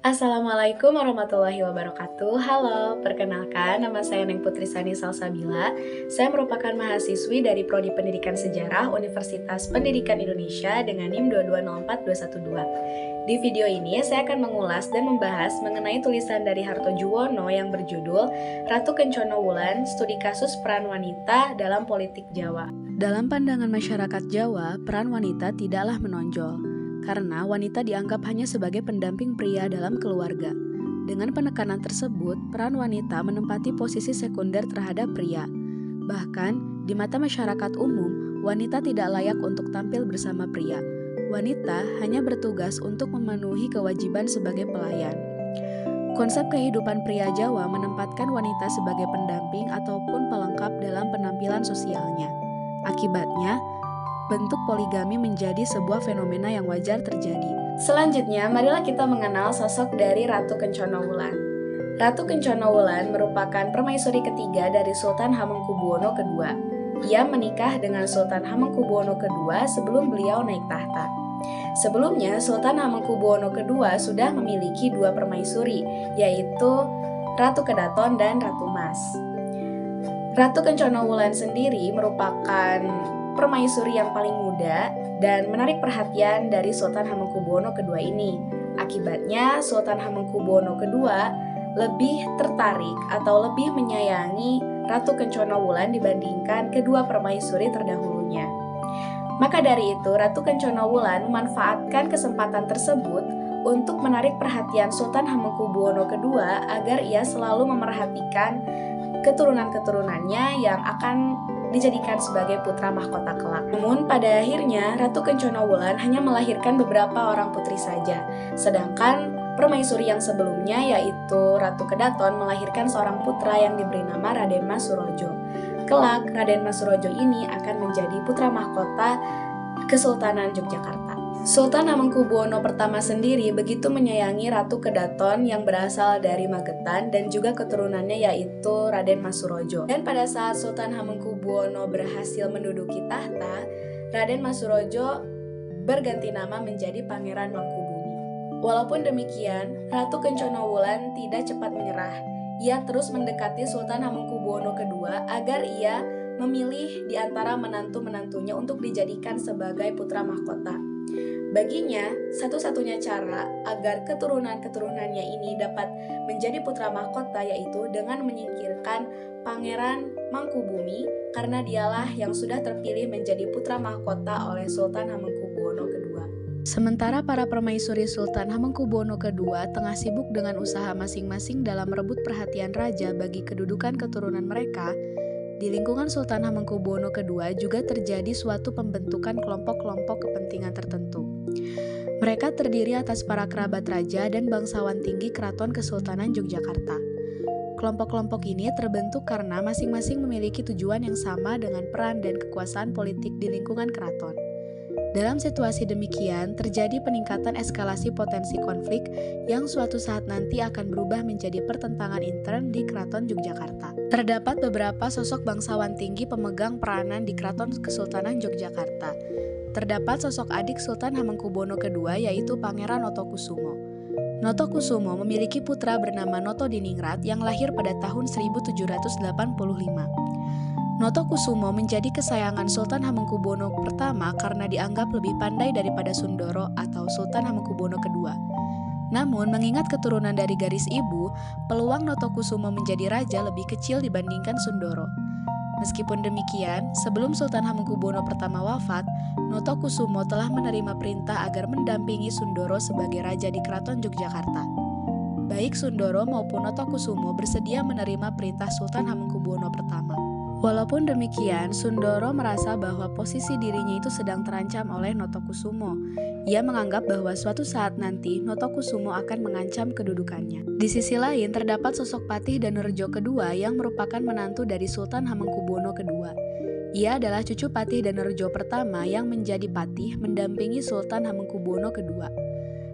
Assalamualaikum warahmatullahi wabarakatuh. Halo, perkenalkan nama saya Neng Putri Sani Salsabila. Saya merupakan mahasiswi dari Prodi Pendidikan Sejarah Universitas Pendidikan Indonesia dengan NIM 2204212. Di video ini saya akan mengulas dan membahas mengenai tulisan dari Harto Juwono yang berjudul Ratu Kencono Wulan, Studi Kasus Peran Wanita dalam Politik Jawa. Dalam pandangan masyarakat Jawa, peran wanita tidaklah menonjol karena wanita dianggap hanya sebagai pendamping pria dalam keluarga. Dengan penekanan tersebut, peran wanita menempati posisi sekunder terhadap pria. Bahkan, di mata masyarakat umum, wanita tidak layak untuk tampil bersama pria. Wanita hanya bertugas untuk memenuhi kewajiban sebagai pelayan. Konsep kehidupan pria Jawa menempatkan wanita sebagai pendamping ataupun pelengkap dalam penampilan sosialnya. Akibatnya, bentuk poligami menjadi sebuah fenomena yang wajar terjadi. Selanjutnya, marilah kita mengenal sosok dari Ratu Kencono Wulan. Ratu Kencono Wulan merupakan permaisuri ketiga dari Sultan Hamengkubuwono II. Ia menikah dengan Sultan Hamengkubuwono II sebelum beliau naik tahta. Sebelumnya, Sultan Hamengkubuwono II sudah memiliki dua permaisuri, yaitu Ratu Kedaton dan Ratu Mas. Ratu Kencono Wulan sendiri merupakan permaisuri yang paling muda dan menarik perhatian dari Sultan Hamengkubuwono II ini. Akibatnya, Sultan Hamengkubuwono II lebih tertarik atau lebih menyayangi Ratu Kencono Wulan dibandingkan kedua permaisuri terdahulunya. Maka dari itu, Ratu Kencono Wulan memanfaatkan kesempatan tersebut untuk menarik perhatian Sultan Hamengkubuwono II agar ia selalu memerhatikan keturunan-keturunannya yang akan dijadikan sebagai putra mahkota kelak. Namun pada akhirnya Ratu Kencono Wulan hanya melahirkan beberapa orang putri saja, sedangkan permaisuri yang sebelumnya yaitu Ratu Kedaton melahirkan seorang putra yang diberi nama Raden Mas Surojo. Kelak Raden Mas Surojo ini akan menjadi putra mahkota Kesultanan Yogyakarta. Sultan Hamengkubuwono I sendiri begitu menyayangi Ratu Kedaton yang berasal dari Magetan dan juga keturunannya yaitu Raden Mas Surojo. Dan pada saat Sultan Hamengkubuwono berhasil menduduki tahta, Raden Mas Surojo berganti nama menjadi Pangeran Mangkubumi. Walaupun demikian, Ratu Kencono Wulan tidak cepat menyerah. Ia terus mendekati Sultan Hamengkubuwono II agar ia memilih di antara menantu-menantunya untuk dijadikan sebagai putra mahkota. Baginya, satu-satunya cara agar keturunan-keturunannya ini dapat menjadi putra mahkota yaitu dengan menyingkirkan Pangeran Mangkubumi karena dialah yang sudah terpilih menjadi putra mahkota oleh Sultan Hamengkubuwono II. Sementara para permaisuri Sultan Hamengkubuwono II tengah sibuk dengan usaha masing-masing dalam merebut perhatian raja bagi kedudukan keturunan mereka, di lingkungan Sultan Hamengkubuwono II juga terjadi suatu pembentukan kelompok-kelompok kepentingan tertentu. Mereka terdiri atas para kerabat raja dan bangsawan tinggi Keraton Kesultanan Yogyakarta. Kelompok-kelompok ini terbentuk karena masing-masing memiliki tujuan yang sama dengan peran dan kekuasaan politik di lingkungan keraton. Dalam situasi demikian, terjadi peningkatan eskalasi potensi konflik yang suatu saat nanti akan berubah menjadi pertentangan intern di Keraton Yogyakarta. Terdapat beberapa sosok bangsawan tinggi pemegang peranan di Keraton Kesultanan Yogyakarta. Terdapat sosok adik Sultan Hamengkubuwono II yaitu Pangeran Notokusumo. Notokusumo memiliki putra bernama Notodiningrat yang lahir pada tahun 1785. Notokusumo menjadi kesayangan Sultan Hamengkubuwono I karena dianggap lebih pandai daripada Sundoro atau Sultan Hamengkubuwono II. Namun, mengingat keturunan dari garis ibu, peluang Notokusumo menjadi raja lebih kecil dibandingkan Sundoro. Meskipun demikian, sebelum Sultan Hamengkubuwono I wafat, Notokusumo telah menerima perintah agar mendampingi Sundoro sebagai raja di Keraton Yogyakarta. Baik Sundoro maupun Notokusumo bersedia menerima perintah Sultan Hamengkubuwono I. Walaupun demikian, Sundoro merasa bahwa posisi dirinya itu sedang terancam oleh Notokusumo. Ia menganggap bahwa suatu saat nanti Notokusumo akan mengancam kedudukannya. Di sisi lain, terdapat sosok Patih Danurejo II yang merupakan menantu dari Sultan Hamengkubuwono II. Ia adalah cucu Patih Danurejo I yang menjadi patih mendampingi Sultan Hamengkubuwono II.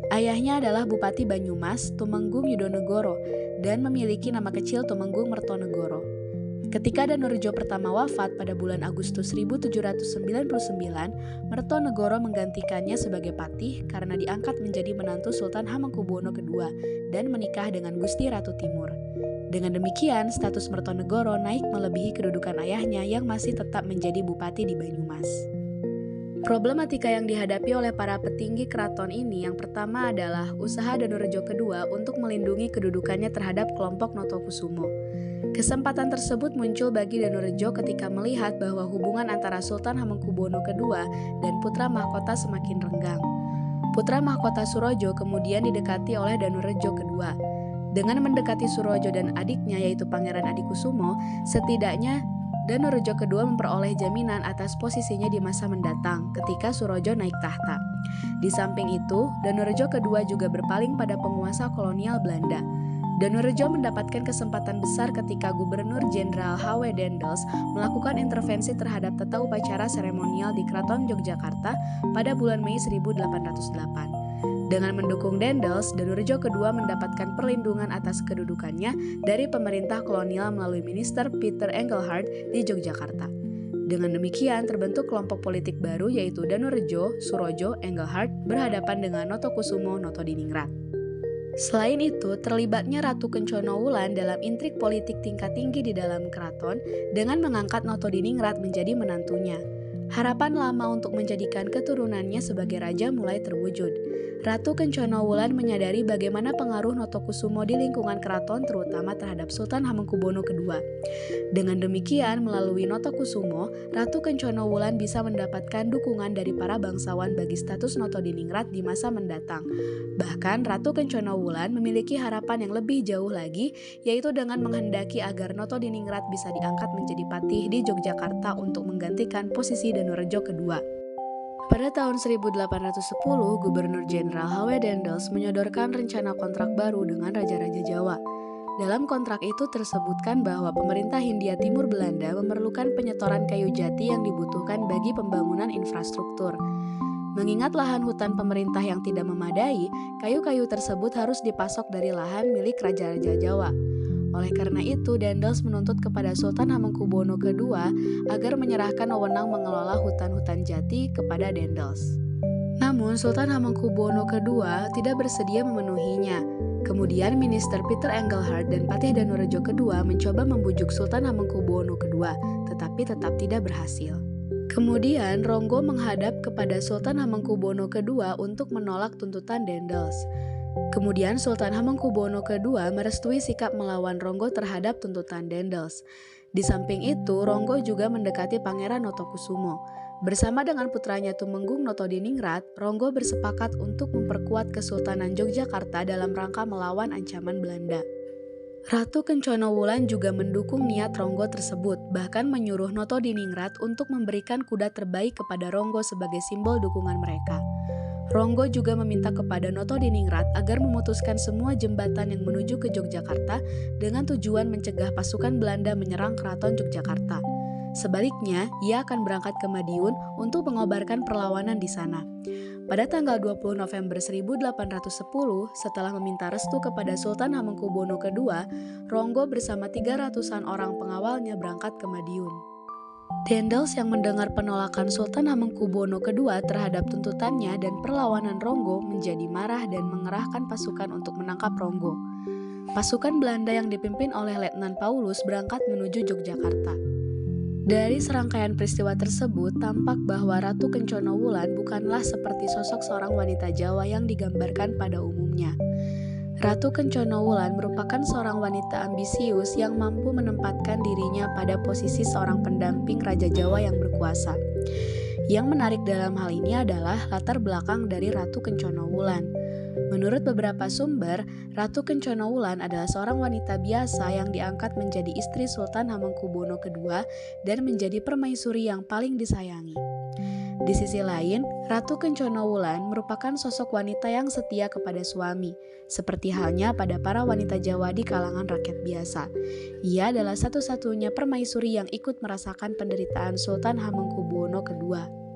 Ayahnya adalah Bupati Banyumas, Tumenggung Yudonegoro, dan memiliki nama kecil Tumenggung Mertonegoro. Ketika Danurejo pertama wafat pada bulan Agustus 1799, Mertonegoro menggantikannya sebagai patih karena diangkat menjadi menantu Sultan Hamengkubuwono II dan menikah dengan Gusti Ratu Timur. Dengan demikian, status Mertonegoro naik melebihi kedudukan ayahnya yang masih tetap menjadi bupati di Banyumas. Problematika yang dihadapi oleh para petinggi keraton ini yang pertama adalah usaha Danurejo II untuk melindungi kedudukannya terhadap kelompok Notokusumo. Kesempatan tersebut muncul bagi Danurejo ketika melihat bahwa hubungan antara Sultan Hamengkubuwono II dan putra mahkota semakin renggang. Putra mahkota Surojo kemudian didekati oleh Danurejo II. Dengan mendekati Surojo dan adiknya yaitu Pangeran Adikusumo, setidaknya Danurejo II memperoleh jaminan atas posisinya di masa mendatang ketika Surojo naik tahta. Di samping itu, Danurejo II juga berpaling pada penguasa kolonial Belanda. Danurejo mendapatkan kesempatan besar ketika Gubernur Jenderal H.W. Daendels melakukan intervensi terhadap tata upacara seremonial di Keraton Yogyakarta pada bulan Mei 1808. Dengan mendukung Daendels, Danurejo II mendapatkan perlindungan atas kedudukannya dari pemerintah kolonial melalui Minister Peter Engelhard di Yogyakarta. Dengan demikian, terbentuk kelompok politik baru yaitu Danurejo, Surojo, Engelhard berhadapan dengan Notokusumo, Notodiningrat. Selain itu, terlibatnya Ratu Kencono Wulan dalam intrik politik tingkat tinggi di dalam keraton dengan mengangkat Notodiningrat menjadi menantunya. Harapan lama untuk menjadikan keturunannya sebagai raja mulai terwujud. Ratu Kencono Wulan menyadari bagaimana pengaruh Notokusumo di lingkungan keraton terutama terhadap Sultan Hamengkubuwono II. Dengan demikian, melalui Notokusumo, Ratu Kencono Wulan bisa mendapatkan dukungan dari para bangsawan bagi status Notodiningrat di masa mendatang. Bahkan, Ratu Kencono Wulan memiliki harapan yang lebih jauh lagi, yaitu dengan menghendaki agar Notodiningrat bisa diangkat menjadi patih di Yogyakarta untuk menggantikan posisi Danurejo II. Pada tahun 1810, Gubernur Jenderal H.W. Daendels menyodorkan rencana kontrak baru dengan Raja-Raja Jawa. Dalam kontrak itu tersebutkan bahwa pemerintah Hindia Timur Belanda memerlukan penyetoran kayu jati yang dibutuhkan bagi pembangunan infrastruktur. Mengingat lahan hutan pemerintah yang tidak memadai, kayu-kayu tersebut harus dipasok dari lahan milik Raja-Raja Jawa. Oleh karena itu, Daendels menuntut kepada Sultan Hamengkubuwono II agar menyerahkan wewenang mengelola hutan-hutan jati kepada Daendels. Namun, Sultan Hamengkubuwono II tidak bersedia memenuhinya. Kemudian, Minister Peter Engelhard dan Patih Danurejo II mencoba membujuk Sultan Hamengkubuwono II, tetapi tetap tidak berhasil. Kemudian, Ronggo menghadap kepada Sultan Hamengkubuwono II untuk menolak tuntutan Daendels. Kemudian Sultan Hamengkubuwono II merestui sikap melawan Ronggo terhadap tuntutan Daendels. Di samping itu, Ronggo juga mendekati Pangeran Notokusumo. Bersama dengan putranya Tumenggung Notodiningrat, Ronggo bersepakat untuk memperkuat Kesultanan Yogyakarta dalam rangka melawan ancaman Belanda. Ratu Kencono Wulan juga mendukung niat Ronggo tersebut, bahkan menyuruh Notodiningrat untuk memberikan kuda terbaik kepada Ronggo sebagai simbol dukungan mereka. Ronggo juga meminta kepada Notodiningrat agar memutuskan semua jembatan yang menuju ke Yogyakarta dengan tujuan mencegah pasukan Belanda menyerang Keraton Yogyakarta. Sebaliknya, ia akan berangkat ke Madiun untuk mengobarkan perlawanan di sana. Pada tanggal 20 November 1810, setelah meminta restu kepada Sultan Hamengkubuwono II, Ronggo bersama 300-an orang pengawalnya berangkat ke Madiun. Daendels yang mendengar penolakan Sultan Hamengkubuwono II terhadap tuntutannya dan perlawanan Ronggo menjadi marah dan mengerahkan pasukan untuk menangkap Ronggo. Pasukan Belanda yang dipimpin oleh Letnan Paulus berangkat menuju Yogyakarta. Dari serangkaian peristiwa tersebut, tampak bahwa Ratu Kencono Wulan bukanlah seperti sosok seorang wanita Jawa yang digambarkan pada umumnya. Ratu Kencono Wulan merupakan seorang wanita ambisius yang mampu menempatkan dirinya pada posisi seorang pendamping Raja Jawa yang berkuasa. Yang menarik dalam hal ini adalah latar belakang dari Ratu Kencono Wulan. Menurut beberapa sumber, Ratu Kencono Wulan adalah seorang wanita biasa yang diangkat menjadi istri Sultan Hamengkubuwono II dan menjadi permaisuri yang paling disayangi. Di sisi lain, Ratu Kencono Wulan merupakan sosok wanita yang setia kepada suami, seperti halnya pada para wanita Jawa di kalangan rakyat biasa. Ia adalah satu-satunya permaisuri yang ikut merasakan penderitaan Sultan Hamengkubuwono II.